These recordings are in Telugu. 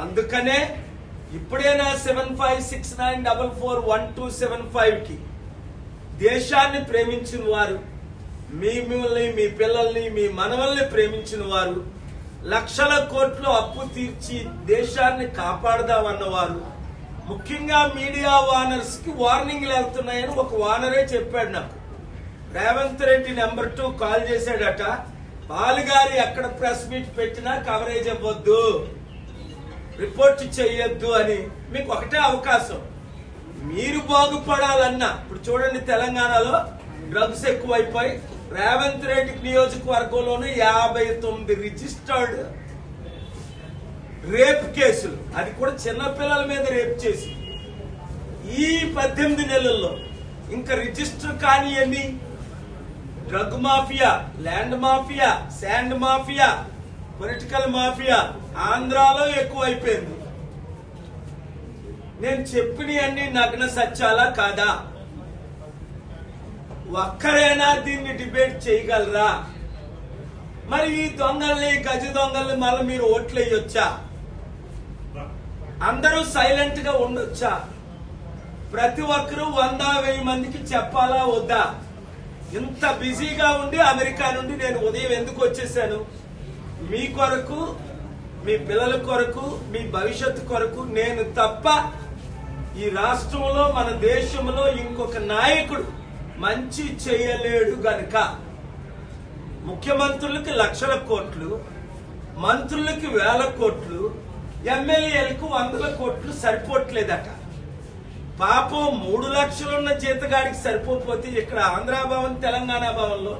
అందుకనే ఇప్పుడైనా 7569441275 కి దేశాన్ని ప్రేమించిన వారు, మిమ్మల్ని, మీ పిల్లల్ని, మీ మనవల్ని ప్రేమించిన వారు, లక్షల కోట్లు అప్పు తీర్చి దేశాన్ని కాపాడదామన్నవారు, ముఖ్యంగా మీడియా వానర్స్ కి వార్నింగ్లు వెళ్తున్నాయని ఒక వానరే చెప్పాడు నాకు. రేవంత్ రెడ్డి నెంబర్ 2 కాల్ చేశాడట, బాలుగారి ఎక్కడ ప్రెస్ మీట్ పెట్టినా కవరేజ్ అవ్వద్దు, రిపోర్ట్ చెయ్యొద్దు అని. మీకు ఒకటే అవకాశం, మీరు బాగుపడాలన్నా. ఇప్పుడు చూడండి, తెలంగాణలో డ్రగ్స్ ఎక్కువైపోయి రేవంత్ రెడ్డి నియోజకవర్గంలోనే 59 రిజిస్టర్డ్ రేప్ కేసులు, అది కూడా చిన్నపిల్లల మీద రేప్ చేసి ఈ 18 నెలల్లో. ఇంకా రిజిస్టర్ కాని ఎన్ని? Drug mafia, land mafia, sand mafia, political mafia ఆంధ్రాలో ఎక్కువైపోయింది. నేను చెప్పిన అన్ని నగ్న సత్యాలా కాదా? ఒక్కరైనా దీన్ని డిబేట్ చేయగలరా? మరి ఈ దొంగల్ని, గజ దొంగల్ని మళ్ళీ మీరు ఓట్లు వేయొచ్చా? అందరూ సైలెంట్ గా ఉండొచ్చా? ప్రతి ఒక్కరూ 100-1000 మందికి చెప్పాలా వద్దా? ఇంత బిజీగా ఉండి అమెరికా నుండి నేను ఉదయం ఎందుకు వచ్చేసాను? మీ కొరకు, మీ పిల్లల కొరకు, మీ భవిష్యత్తు కొరకు. నేను తప్ప ఈ రాష్ట్రంలో, మన దేశంలో ఇంకొక నాయకుడు మంచి చేయలేడు గనుక ముఖ్యమంత్రులకి లక్షల కోట్లు, మంత్రులకి 1000 కోట్లు, ఎమ్మెల్యేలకు 100 కోట్లు సరిపోవట్లేదట. పాపం 3 లక్షలున్న జీతగాడికి సరిపోతే ఇక్కడ ఆంధ్ర భవన్, తెలంగాణ భవన్ లో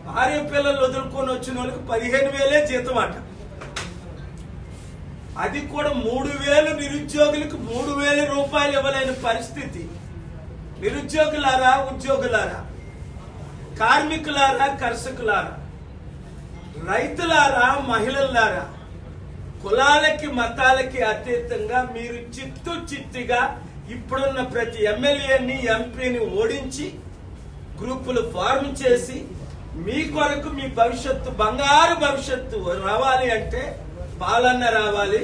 భార్య పిల్లలు వదులుకొని వచ్చిన వాళ్ళకి 15,000 జీతం అట. అది కూడా 3,000 నిరుద్యోగులకు 3,000 రూపాయలు ఇవ్వలేని పరిస్థితి. నిరుద్యోగులారా, ఉద్యోగులారా, కార్మికులారా, కర్షకులారా, రైతులారా, మహిళలారా, కులాలకి మతాలకి అతీతంగా మీరు చిత్తుగా ఇప్పుడున్న ప్రతి ఎమ్మెల్యేని, ఎంపీని ఓడించి గ్రూపులు ఫార్మ్ చేసి మీ కొరకు, మీ భవిష్యత్తు, బంగారు భవిష్యత్తు రావాలి అంటే పాలన రావాలి,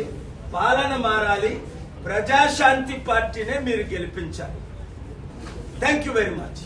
పాలన మారాలి. ప్రజాశాంతి పార్టీనే మీరు గెలిపించాలి. Thank you very much.